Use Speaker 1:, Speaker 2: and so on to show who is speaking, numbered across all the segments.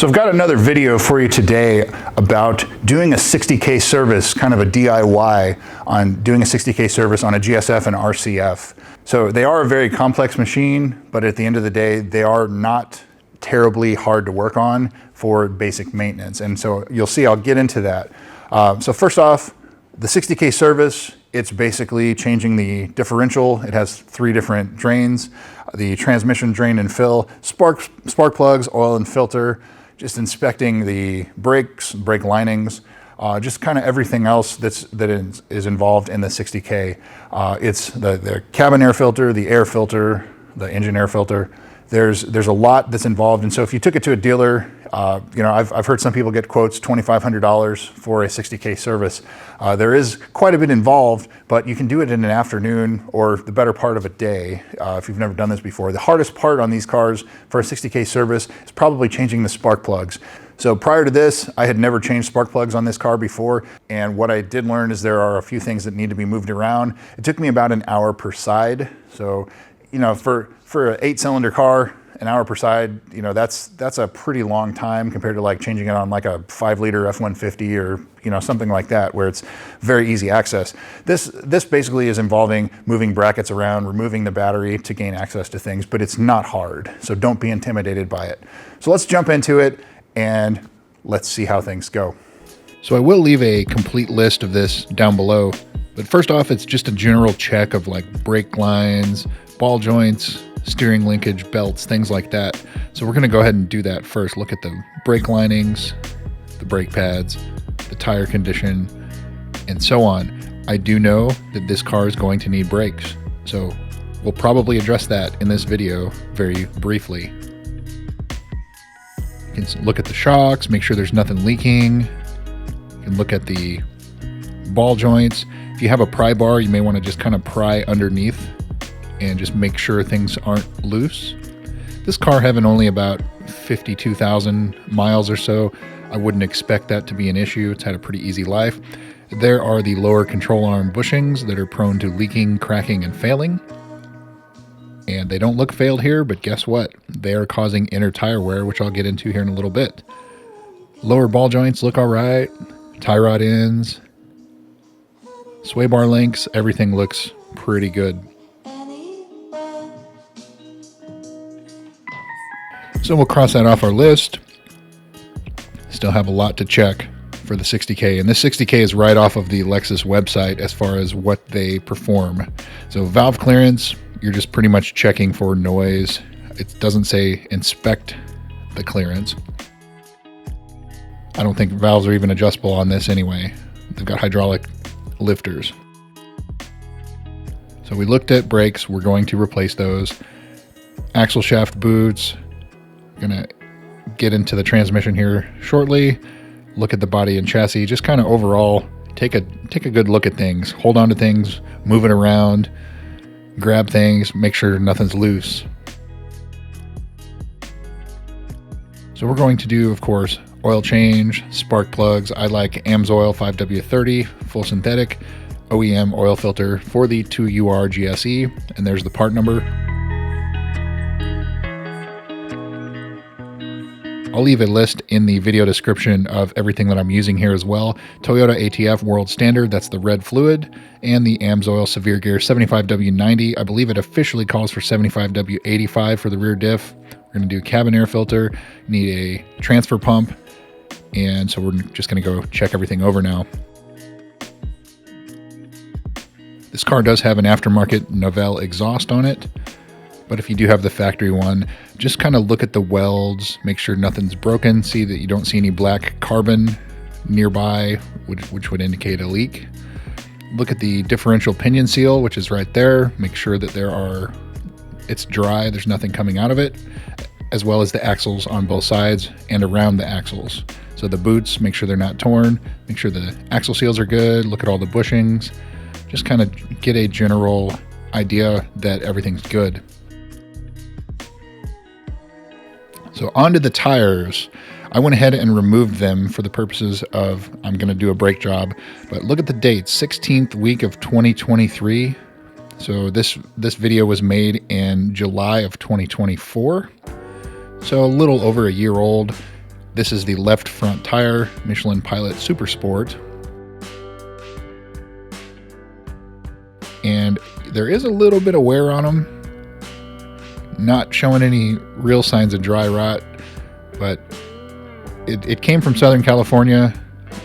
Speaker 1: So I've got another video for you today about doing a 60K service, kind of a DIY on doing a 60K service on a GS-F and RCF. So they are a very complex machine, but at the end of the day, they are not terribly hard to work on for basic maintenance. And so you'll see I'll get into that. So first off, the 60K service, it's basically changing the differential. It has 3 different drains, the transmission drain and fill, spark plugs, oil and filter, just inspecting the brakes, brake linings, just kind of everything else that is involved in the 60K. It's the cabin air filter, the air filter, the engine air filter. There's a lot that's involved, and so if you took it to a dealer, I've heard some people get quotes $2,500 for a 60K service. There is quite a bit involved, but you can do it in an afternoon or the better part of a day if you've never done this before. The hardest part on these cars for a 60K service is probably changing the spark plugs. So prior to this, I had never changed spark plugs on this car before, and what I did learn is there are a few things that need to be moved around. It took me about an hour per side. So, for an 8-cylinder car, an hour per side, that's a pretty long time compared to like changing it on like a 5-liter F-150 or something like that, where it's very easy access. This basically is involving moving brackets around, removing the battery to gain access to things, but it's not hard, so don't be intimidated by it. So let's jump into it and let's see how things go.
Speaker 2: So I will leave a complete list of this down below, but first off, it's just a general check of like brake lines, ball joints, steering linkage, belts, things like that. So we're going to go ahead and do that first. Look at the brake linings, the brake pads, the tire condition, and so on. I do know that this car is going to need brakes, so we'll probably address that in this video very briefly. You can look at the shocks, make sure there's nothing leaking. You can look at the ball joints. If you have a pry bar, you may want to just kind of pry underneath and just make sure things aren't loose. This car having only about 52,000 miles or so, I wouldn't expect that to be an issue. It's had a pretty easy life. There are the lower control arm bushings that are prone to leaking, cracking, and failing. And they don't look failed here, but guess what? They are causing inner tire wear, which I'll get into here in a little bit. Lower ball joints look all right. Tie rod ends, sway bar links, everything looks pretty good. So we'll cross that off our list. Still have a lot to check for the 60K, and this 60K is right off of the Lexus website as far as what they perform. So valve clearance, you're just pretty much checking for noise. It doesn't say inspect the clearance. I don't think valves are even adjustable on this anyway. They've got hydraulic lifters. So we looked at brakes, we're going to replace those. Axle shaft boots. Gonna get into the transmission here shortly. Look at the body and chassis, just kind of overall take a good look at things, hold on to things, move it around, grab things, make sure nothing's loose. So we're going to do, of course, oil change, spark plugs. I like AMSOIL 5W30 full synthetic OEM oil filter for the 2UR GSE, and there's the part number. I'll leave a list in the video description of everything that I'm using here as well. Toyota ATF World Standard, that's the red fluid, and the AMSOIL Severe Gear 75W90. I believe it officially calls for 75W85 for the rear diff. We're going to do cabin air filter, need a transfer pump, and so we're just going to go check everything over now. This car does have an aftermarket Novell exhaust on it, but if you do have the factory one, just kind of look at the welds, make sure nothing's broken, see that you don't see any black carbon nearby, which would indicate a leak. Look at the differential pinion seal, which is right there. Make sure that it's dry, there's nothing coming out of it, as well as the axles on both sides and around the axles. So the boots, make sure they're not torn, make sure the axle seals are good, look at all the bushings, just kind of get a general idea that everything's good. So onto the tires. I went ahead and removed them for the purposes of I'm going to do a brake job. But look at the date, 16th week of 2023. So this video was made in July of 2024. So a little over a year old. This is the left front tire, Michelin Pilot Super Sport. And there is a little bit of wear on them. Not showing any real signs of dry rot, but it came from Southern California,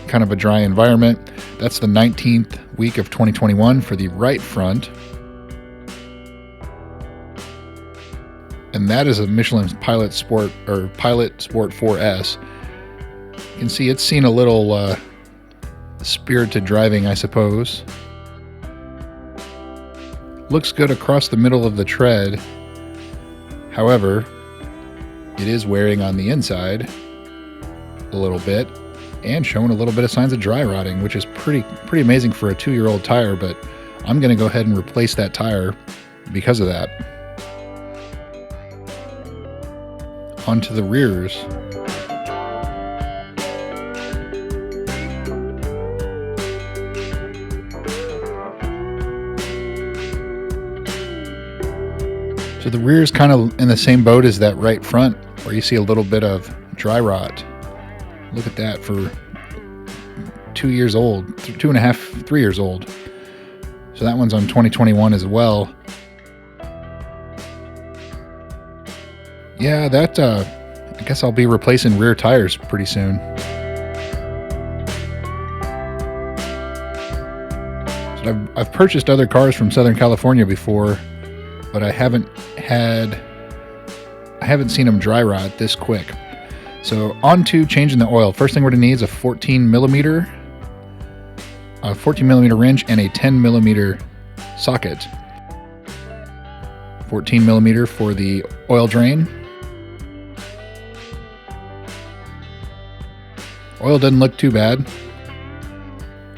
Speaker 2: kind of a dry environment. That's the 19th week of 2021 for the right front. And that is a Michelin Pilot Sport, or Pilot Sport 4S. You can see it's seen a little spirited driving, I suppose. Looks good across the middle of the tread. However, it is wearing on the inside a little bit and showing a little bit of signs of dry rotting, which is pretty amazing for a 2-year-old tire, but I'm going to go ahead and replace that tire because of that. Onto the rears. So the rear is kind of in the same boat as that right front, where you see a little bit of dry rot. Look at that for 2 years old, 2.5, 3 years old. So that one's on 2021 as well. Yeah, that, I guess I'll be replacing rear tires pretty soon. So I've purchased other cars from Southern California before, but I haven't seen them dry rot this quick. So on to changing the oil. First thing we're gonna need is a 14 millimeter wrench and a 10 millimeter socket. 14 millimeter for the oil drain. Oil doesn't look too bad.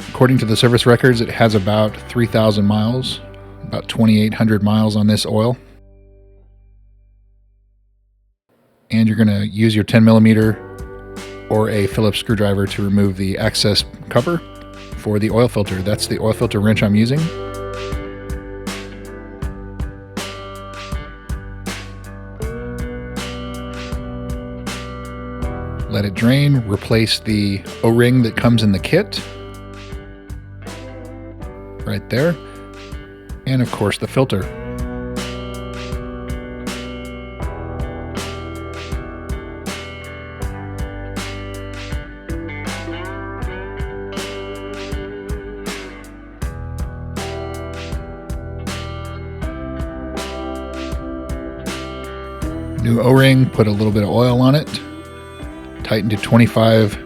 Speaker 2: According to the service records, it has about 3,000 miles, about 2,800 miles on this oil. And you're going to use your 10 millimeter or a Phillips screwdriver to remove the access cover for the oil filter. That's the oil filter wrench I'm using. Let it drain, replace the O-ring that comes in the kit. Right there. And of course the filter. New O-ring, put a little bit of oil on it. Tighten to 25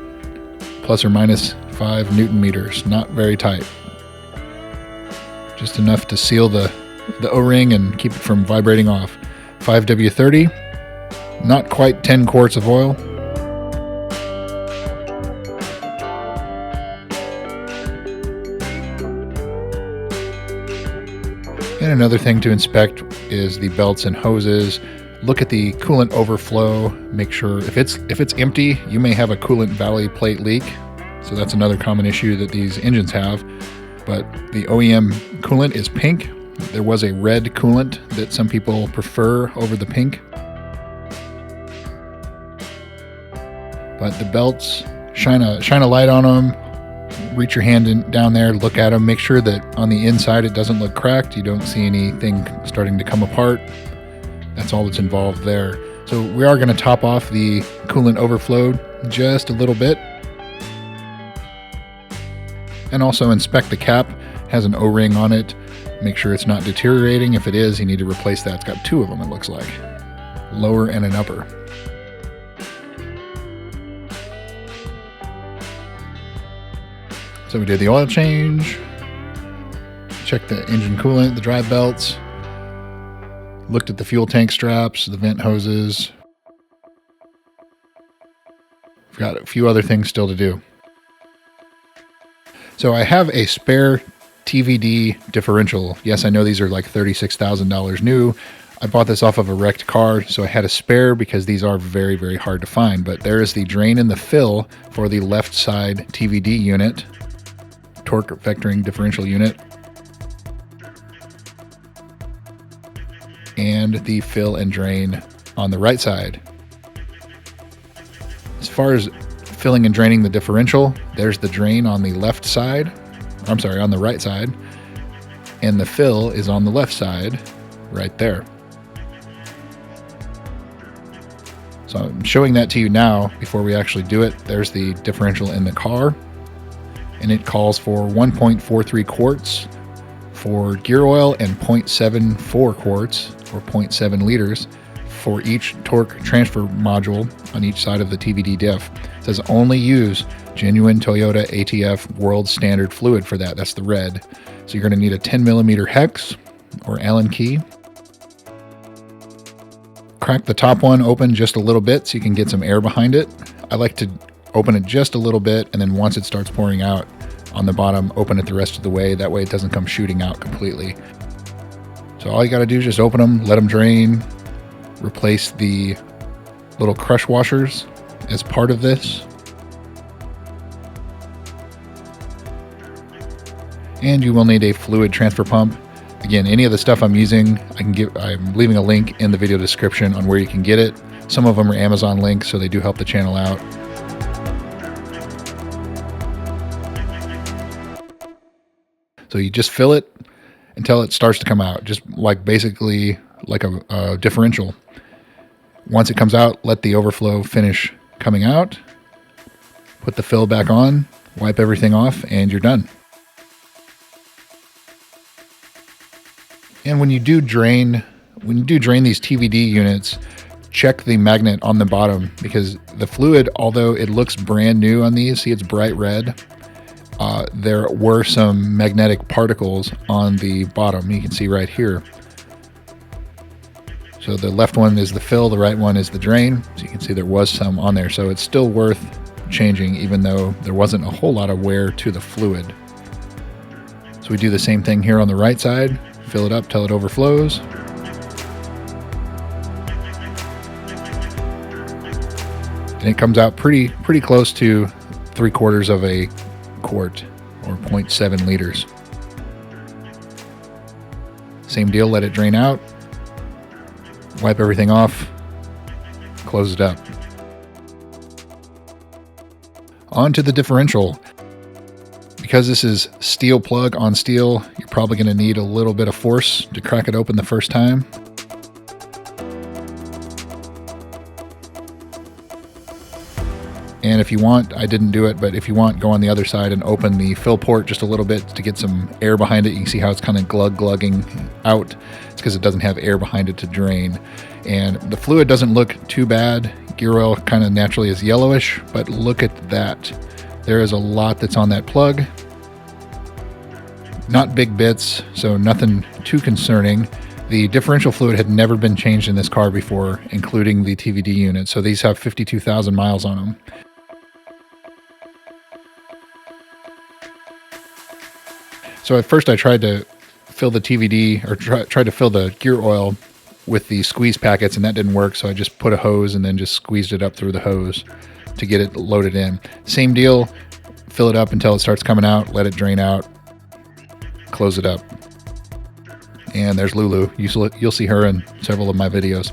Speaker 2: plus or minus 5 Newton meters. Not very tight. Just enough to seal the O-ring and keep it from vibrating off. 5W30, not quite 10 quarts of oil. And another thing to inspect is the belts and hoses. Look at the coolant overflow. Make sure if it's empty, you may have a coolant valley plate leak. So that's another common issue that these engines have. But the OEM coolant is pink. There was a red coolant that some people prefer over the pink. But the belts, shine a light on them. Reach your hand down there, look at them. Make sure that on the inside it doesn't look cracked. You don't see anything starting to come apart. That's all that's involved there. So we are going to top off the coolant overflow just a little bit. And also inspect the cap. It has an O-ring on it. Make sure it's not deteriorating. If it is, you need to replace that. It's got 2 of them, it looks like. Lower and an upper. So we did the oil change. Checked the engine coolant, the drive belts. Looked at the fuel tank straps, the vent hoses. We've got a few other things still to do. So I have a spare TVD differential. Yes, I know these are like $36,000 new. I bought this off of a wrecked car, so I had a spare because these are very, very hard to find. But there is the drain and the fill for the left side TVD unit, torque vectoring differential unit, and the fill and drain on the right side. As far as filling and draining the differential, there's the drain on the left side. I'm sorry, on the right side. And the fill is on the left side, right there. So I'm showing that to you now before we actually do it. There's the differential in the car, and it calls for 1.43 quarts for gear oil and 0.74 quarts or 0.7 liters for each torque transfer module on each side of the TVD diff. It says only use genuine Toyota ATF world standard fluid for that. That's the red. So you're going to need a 10 millimeter hex or Allen key. Crack the top one open just a little bit so you can get some air behind it. I like to open it just a little bit, and then once it starts pouring out on the bottom, open it the rest of the way. That way it doesn't come shooting out completely. So all you got to do is just open them, let them drain, replace the little crush washers as part of this. And you will need a fluid transfer pump. Again, any of the stuff I'm using, I'm leaving a link in the video description on where you can get it. Some of them are Amazon links, so they do help the channel out. So you just fill it until it starts to come out, just like basically like a differential. Once it comes out, let the overflow finish coming out. Put the fill back on, wipe everything off, and you're done. And when you do drain these TVD units, check the magnet on the bottom, because the fluid, although it looks brand new on these, see it's bright red, there were some magnetic particles on the bottom. You can see right here. So the left one is the fill, the right one is the drain. So you can see there was some on there. So it's still worth changing, even though there wasn't a whole lot of wear to the fluid. So we do the same thing here on the right side. Fill it up till it overflows. And it comes out pretty close to 3/4 of a quart or 0.7 liters. Same deal, let it drain out. Wipe everything off. Close it up. On to the differential. Because this is steel plug on steel, you're probably going to need a little bit of force to crack it open the first time. And if you want, I didn't do it, but if you want, go on the other side and open the fill port just a little bit to get some air behind it. You can see how it's kind of glugging out. It's because it doesn't have air behind it to drain. And the fluid doesn't look too bad. Gear oil kind of naturally is yellowish, but look at that. There is a lot that's on that plug. Not big bits, so nothing too concerning. The differential fluid had never been changed in this car before, including the TVD unit. So these have 52,000 miles on them. So at first I tried to fill the TVD, or tried to fill the gear oil with the squeeze packets, and that didn't work. So I just put a hose and then just squeezed it up through the hose to get it loaded in. Same deal, fill it up until it starts coming out, let it drain out, close it up. And there's Lulu. You'll see her in several of my videos.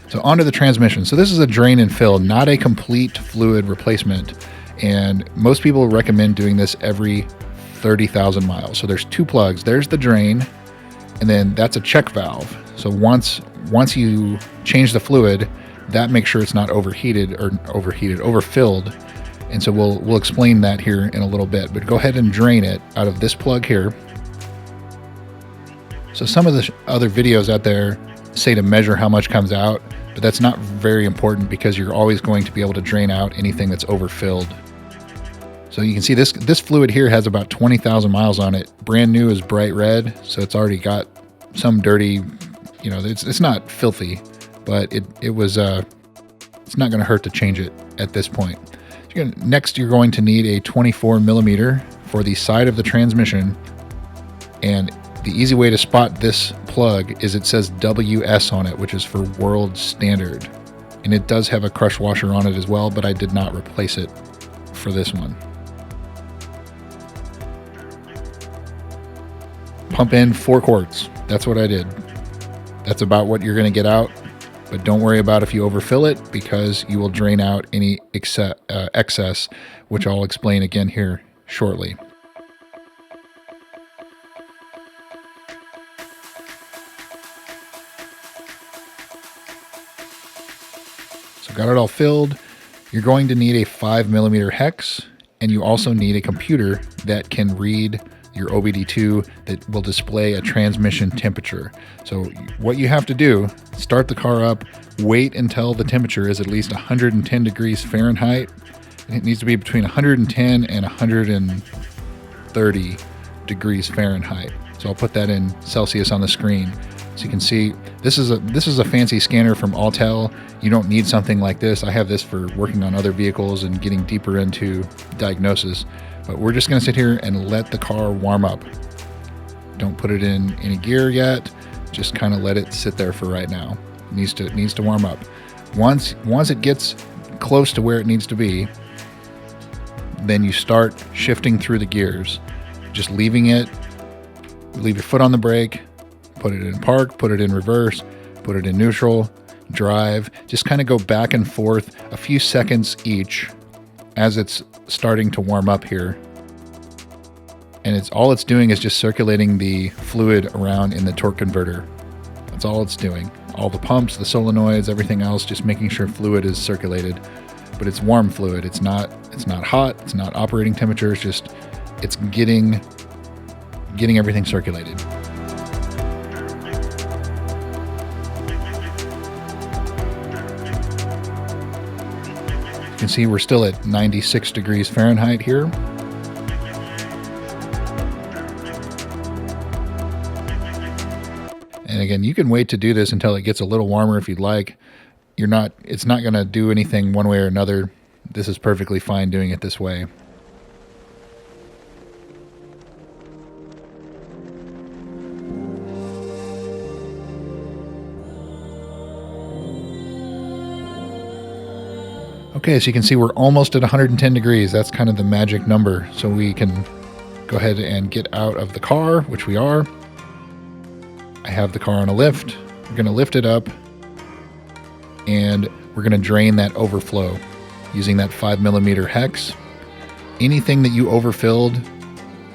Speaker 2: So onto the transmission. So this is a drain and fill, not a complete fluid replacement. And most people recommend doing this every 30,000 miles. So there's two plugs. There's the drain, and then that's a check valve. So once you change the fluid, that makes sure it's not overfilled. And so we'll explain that here in a little bit, but go ahead and drain it out of this plug here. So some of the other videos out there say to measure how much comes out, but that's not very important because you're always going to be able to drain out anything that's overfilled. So you can see this fluid here has about 20,000 miles on it. Brand new is bright red, so it's already got some dirty, it's not filthy, but it's not going to hurt to change it at this point. Next, you're going to need a 24 millimeter for the side of the transmission. And the easy way to spot this plug is it says WS on it, which is for world standard. And it does have a crush washer on it as well, but I did not replace it for this one. Pump in 4 quarts. That's what I did. That's about what you're going to get out. But don't worry about if you overfill it, because you will drain out any excess, which I'll explain again here shortly. So got it all filled. You're going to need a 5mm hex, and you also need a computer that can read your OBD2 that will display a transmission temperature. So what you have to do, start the car up, wait until the temperature is at least 110 degrees Fahrenheit. It needs to be between 110 and 130 degrees Fahrenheit. So I'll put that in Celsius on the screen. So you can see this is a fancy scanner from Autel. You don't need something like this. I have this for working on other vehicles and getting deeper into diagnosis. But we're just going to sit here and let the car warm up. Don't put it in any gear yet. Just kind of let it sit there for right now. It needs to warm up. Once it gets close to where it needs to be, then you start shifting through the gears. Just leaving it. Leave your foot on the brake. Put it in park, put it in reverse, put it in neutral, drive. Just kind of go back and forth a few seconds each as it's starting to warm up here. And all it's doing is just circulating the fluid around in the torque converter. That's all it's doing. All the pumps, the solenoids, everything else, just making sure fluid is circulated. But it's warm fluid. It's not hot. It's not operating temperature. It's getting everything circulated. You can see we're still at 96 degrees Fahrenheit here. And again, you can wait to do this until it gets a little warmer if you'd like. It's not going to do anything one way or another. This is perfectly fine doing it this way. Okay, so you can see we're almost at 110 degrees. That's kind of the magic number. So we can go ahead and get out of the car, which we are. I have the car on a lift. We're going to lift it up, and we're going to drain that overflow using that 5mm hex. Anything that you overfilled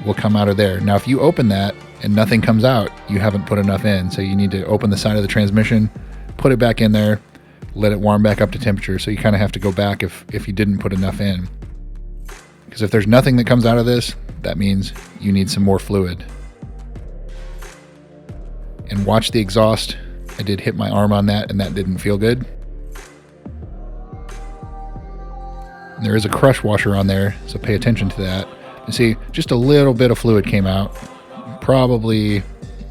Speaker 2: will come out of there. Now, if you open that and nothing comes out, you haven't put enough in. So you need to open the side of the transmission, put it back in there, let it warm back up to temperature. So you kind of have to go back if you didn't put enough in. Because if there's nothing that comes out of this, that means you need some more fluid. And watch the exhaust. I did hit my arm on that, and that didn't feel good. And there is a crush washer on there, so pay attention to that. You see, just a little bit of fluid came out, probably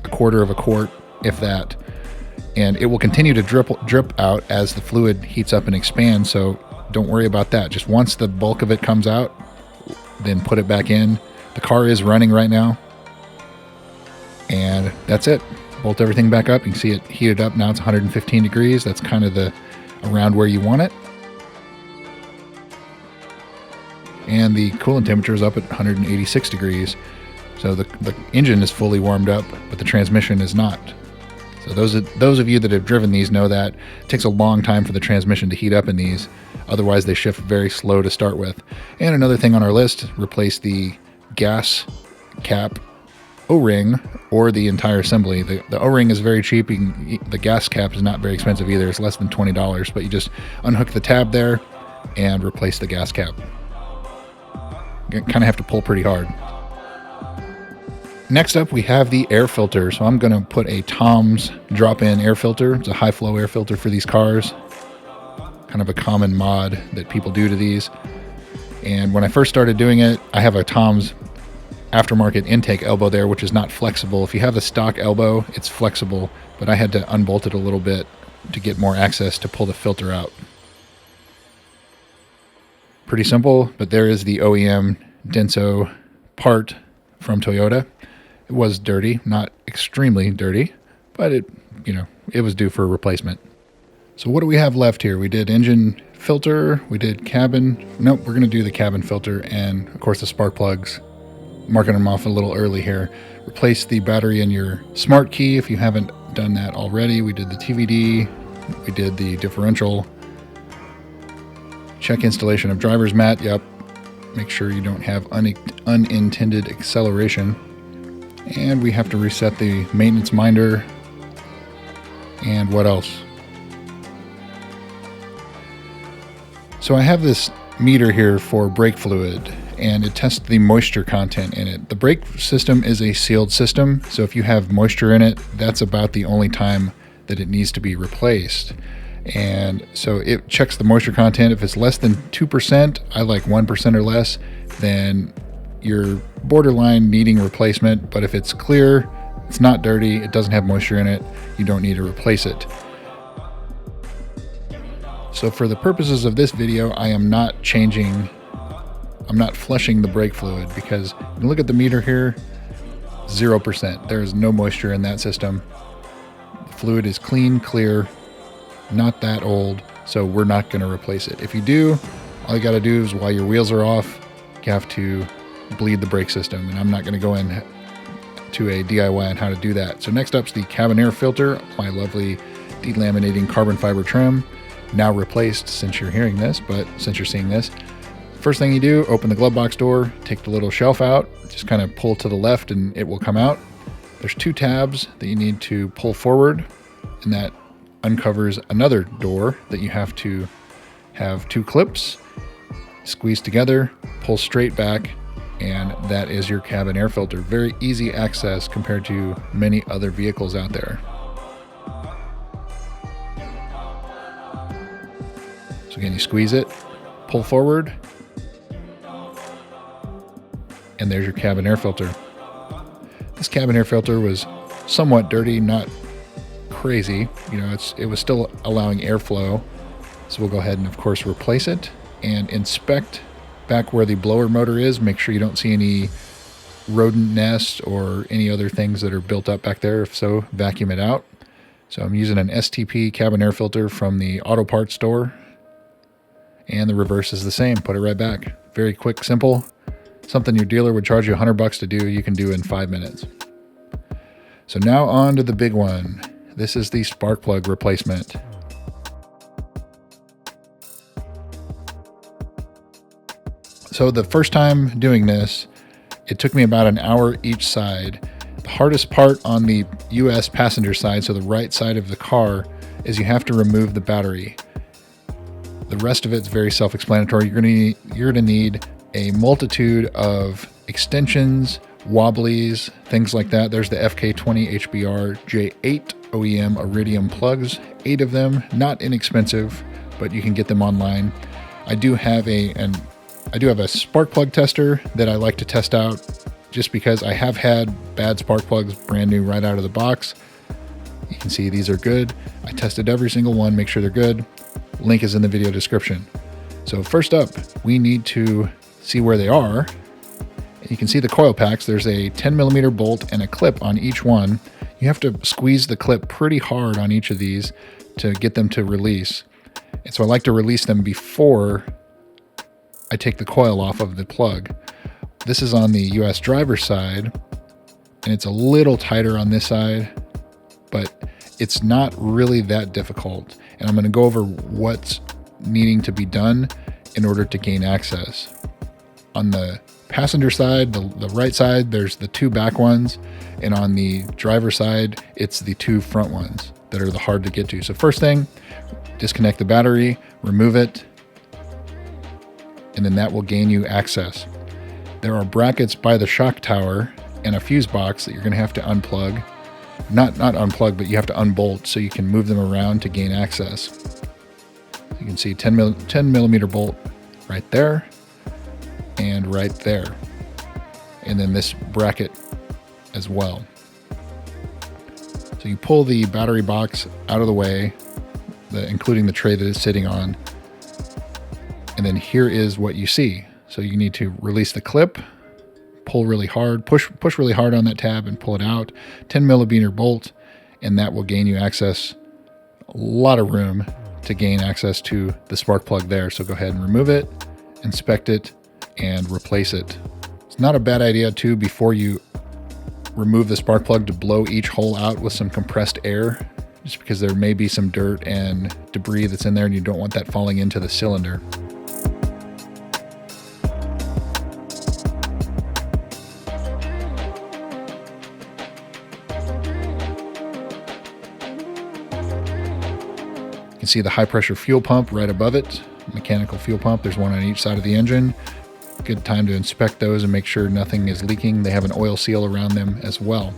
Speaker 2: a quarter of a quart, if that. And it will continue to drip out as the fluid heats up and expands, so don't worry about that. Just once the bulk of it comes out, then put it back in. The car is running right now. And that's it. Bolt everything back up. You can see it heated up. Now it's 115 degrees. That's kind of around where you want it. And the coolant temperature is up at 186 degrees. So the engine is fully warmed up, but the transmission is not. So those of you that have driven these know that it takes a long time for the transmission to heat up in these. Otherwise, they shift very slow to start with. And another thing on our list, replace the gas cap O-ring or the entire assembly. The O-ring is very cheap. The gas cap is not very expensive either. It's less than $20, but you just unhook the tab there and replace the gas cap. You kind of have to pull pretty hard. Next up, we have the air filter. So I'm going to put a Tom's drop-in air filter. It's a high-flow air filter for these cars. Kind of a common mod that people do to these. And when I first started doing it, I have a Tom's aftermarket intake elbow there, which is not flexible. If you have the stock elbow, it's flexible, but I had to unbolt it a little bit to get more access to pull the filter out. Pretty simple, but there is the OEM Denso part from Toyota. It was dirty, not extremely dirty, but it was due for a replacement. So what do we have left here? We did engine filter, we did cabin. Nope, we're going to do the cabin filter and, of course, the spark plugs. Marking them off a little early here. Replace the battery in your smart key if you haven't done that already. We did the TVD, We did the differential. Check installation of driver's mat. Yep. Make sure you don't have unintended acceleration. And we have to reset the maintenance minder. And what else? So I have this meter here for brake fluid, and it tests the moisture content in it. The brake system is a sealed system, so if you have moisture in it, that's about the only time that it needs to be replaced. And so it checks the moisture content. If it's less than 2%, I like 1% or less, then you're borderline needing replacement. But if it's clear, it's not dirty, it doesn't have moisture in it, you don't need to replace it. So for the purposes of this video, I'm not flushing the brake fluid, because you look at the meter here, 0%. There is no moisture in that system. The fluid is clean, clear, not that old, so we're not going to replace it. If you do, all you got to do is, while your wheels are off, you have to bleed the brake system, and I'm not going to go in to a DIY on how to do that. So next up is the cabin air filter, my lovely delaminating carbon fiber trim, now replaced since you're hearing this, but since you're seeing this. First thing you do, open the glove box door, take the little shelf out, just kind of pull to the left and it will come out. There's 2 tabs that you need to pull forward, and that uncovers another door that you have to have 2 clips, squeeze together, pull straight back, and that is your cabin air filter. Very easy access compared to many other vehicles out there. So again, you squeeze it, pull forward, and there's your cabin air filter. This cabin air filter was somewhat dirty, not crazy. You know, it was still allowing airflow. So we'll go ahead and of course replace it and inspect back where the blower motor is. Make sure you don't see any rodent nests or any other things that are built up back there. If so, vacuum it out. So I'm using an STP cabin air filter from the auto parts store, and the reverse is the same. Put it right back. Very quick, simple. Something your dealer would charge you $100 to do, you can do in 5 minutes. So now on to the big one. This is the spark plug replacement. So the first time doing this, it took me about an hour each side. The hardest part on the US passenger side, so the right side of the car, is you have to remove the battery. The rest of it's very self-explanatory. You're gonna need a multitude of extensions, wobblies, things like that. There's the FK20 HBR J8 OEM Iridium plugs, 8 of them, not inexpensive, but you can get them online. I do have a spark plug tester that I like to test out, just because I have had bad spark plugs brand new right out of the box. You can see these are good. I tested every single one, make sure they're good. Link is in the video description. So first up, we need to see where they are. You can see the coil packs. There's a 10mm bolt and a clip on each one. You have to squeeze the clip pretty hard on each of these to get them to release. And so I like to release them before I take the coil off of the plug. This is on the US driver's side, and it's a little tighter on this side, but it's not really that difficult. And I'm going to go over what's needing to be done in order to gain access. On the passenger side, the right side, there's the 2 back ones, and on the driver's side, it's the 2 front ones that are the hard to get to. So first thing, disconnect the battery, remove it, and then that will gain you access. There are brackets by the shock tower and a fuse box that you're going to have to unplug. Not unplug, but you have to unbolt so you can move them around to gain access. You can see 10mm bolt right there and right there. And then this bracket as well. So you pull the battery box out of the way, including the tray that it's sitting on. And then here is what you see. So you need to release the clip, pull really hard, push really hard on that tab and pull it out. 10mm bolt, and that will gain you access. A lot of room to gain access to the spark plug there. So go ahead and remove it, inspect it, and replace it. It's not a bad idea too, before you remove the spark plug, to blow each hole out with some compressed air, just because there may be some dirt and debris that's in there and you don't want that falling into the cylinder. You can see the high pressure fuel pump right above it, mechanical fuel pump. There's one on each side of the engine. Good time to inspect those and make sure nothing is leaking. They have an oil seal around them as well.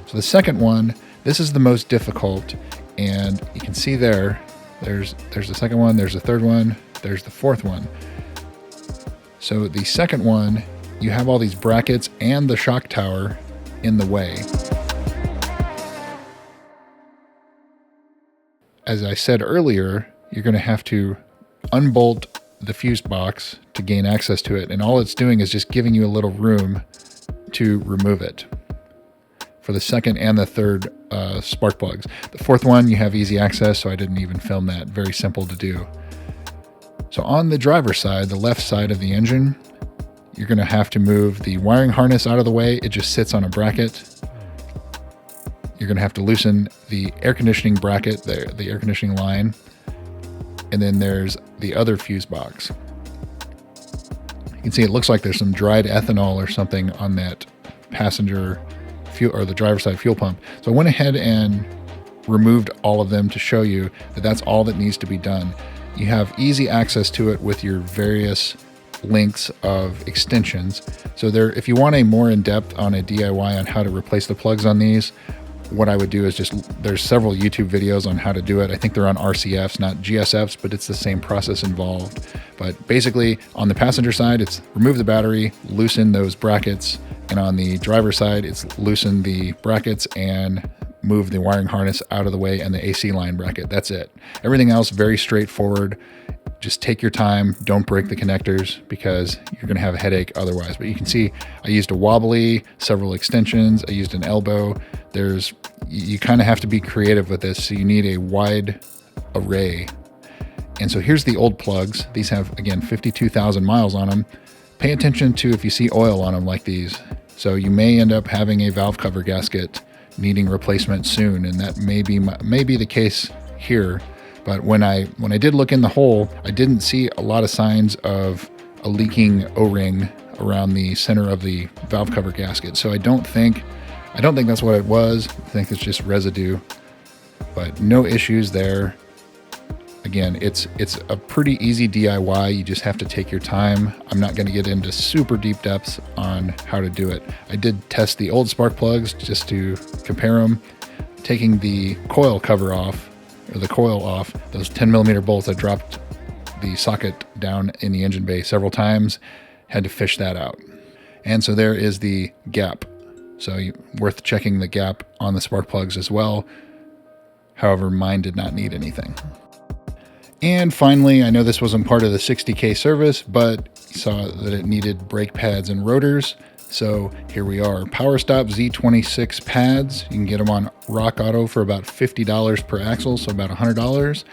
Speaker 2: So the second one, this is the most difficult, and you can see there's the second one, there's the third one, there's the fourth one. So the second one, you have all these brackets and the shock tower in the way. As I said earlier, you're going to have to unbolt the fuse box to gain access to it, and all it's doing is just giving you a little room to remove it for the second and the third spark plugs. The fourth one, you have easy access, so I didn't even film that. Very simple to do. So on the driver's side, the left side of the engine, you're going to have to move the wiring harness out of the way. It just sits on a bracket. You're going to have to loosen the air conditioning bracket, the air conditioning line, and then there's the other fuse box. You can see it looks like there's some dried ethanol or something on that passenger fuel or the driver's side fuel pump. So I went ahead and removed all of them to show you that that's all that needs to be done. You have easy access to it with your various lengths of extensions. So there, if you want a more in-depth on a DIY on how to replace the plugs on these, what I would do is there's several YouTube videos on how to do it. I think they're on RCFs, not GS-Fs, but it's the same process involved. But basically on the passenger side, it's remove the battery, loosen those brackets. And on the driver's side, it's loosen the brackets and move the wiring harness out of the way and the AC line bracket. That's it. Everything else, very straightforward. Just take your time. Don't break the connectors because you're going to have a headache otherwise. But you can see I used a wobbly, several extensions. I used an elbow. You kind of have to be creative with this. So you need a wide array. And so here's the old plugs. These have, again, 52,000 miles on them. Pay attention to if you see oil on them like these. So you may end up having a valve cover gasket needing replacement soon. And that may be the case here. But when I did look in the hole, I didn't see a lot of signs of a leaking O-ring around the center of the valve cover gasket. So I don't think that's what it was. I think it's just residue, but no issues there. Again, it's a pretty easy DIY. You just have to take your time. I'm not going to get into super deep depths on how to do it. I did test the old spark plugs just to compare them. Taking the coil cover off, or the coil off, those 10mm bolts, I dropped the socket down in the engine bay several times, had to fish that out. And so there is the gap. So worth checking the gap on the spark plugs as well. However, mine did not need anything. And finally, I know this wasn't part of the 60K service, but you saw that it needed brake pads and rotors. So here we are, Power Stop Z26 pads. You can get them on RockAuto for about $50 per axle, so about $100.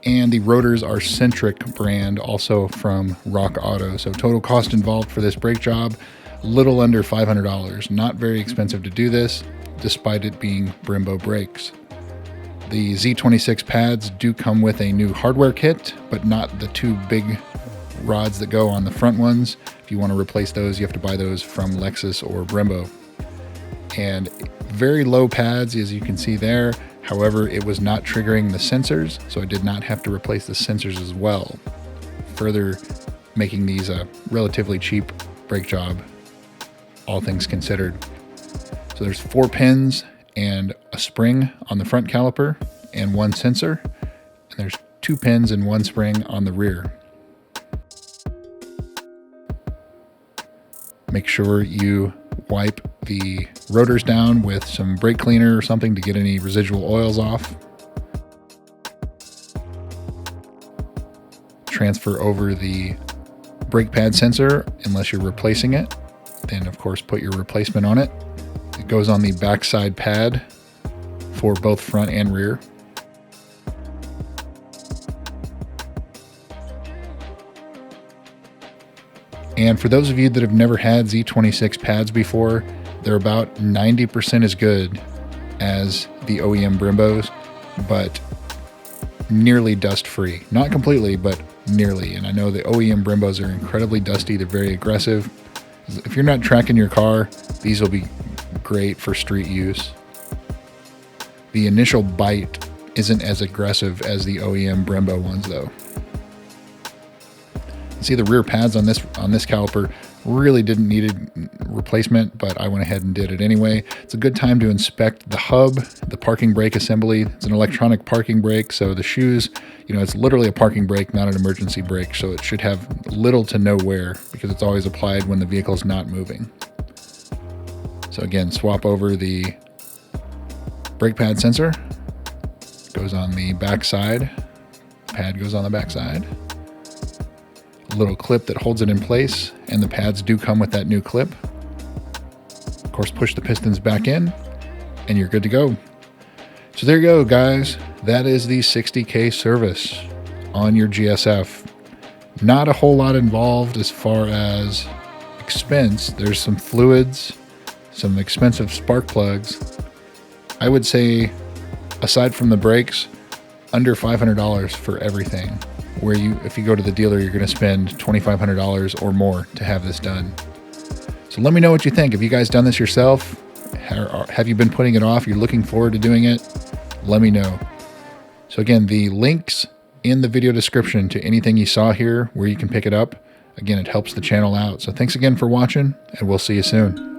Speaker 2: And the rotors are Centric brand, also from RockAuto. So total cost involved for this brake job, a little under $500. Not very expensive to do this, despite it being Brembo brakes. The Z26 pads do come with a new hardware kit, but not the two big rods that go on the front ones. If you want to replace those, you have to buy those from Lexus or Brembo. And very low pads, as you can see there. However, it was not triggering the sensors, so I did not have to replace the sensors as well, further making these a relatively cheap brake job, all things considered. So there's 4 pins and a spring on the front caliper and 1 sensor, and there's 2 pins and 1 spring on the rear. Make sure you wipe the rotors down with some brake cleaner or something to get any residual oils off. Transfer over the brake pad sensor unless you're replacing it. Then of course put your replacement on it. It goes on the backside pad for both front and rear. And for those of you that have never had Z26 pads before, they're about 90% as good as the OEM Brembos. but nearly dust free. Not completely, but nearly. And I know the OEM Brembos are incredibly dusty. They're very aggressive. If you're not tracking your car, these will be great for street use. The initial bite isn't as aggressive as the OEM Brembo ones though. See, the rear pads on this caliper really didn't need a replacement, but I went ahead and did it anyway. It's a good time to inspect the hub, the parking brake assembly. It's an electronic parking brake, so the shoes, it's literally a parking brake, not an emergency brake, so it should have little to no wear because it's always applied when the vehicle's not moving. So again, swap over the brake pad sensor. Goes on the back side. Pad goes on the back side. Little clip that holds it in place, and the pads do come with that new clip. Of course, push the pistons back in and you're good to go. So there you go, guys. That is the 60K service on your GS-F. Not a whole lot involved as far as expense. There's some fluids, some expensive spark plugs. I would say, aside from the brakes, under $500 for everything. Where if you go to the dealer, you're going to spend $2,500 or more to have this done. So let me know what you think. Have you guys done this yourself? Have you been putting it off? You're looking forward to doing it? Let me know. So again, the links in the video description to anything you saw here where you can pick it up. Again, it helps the channel out. So thanks again for watching, and we'll see you soon.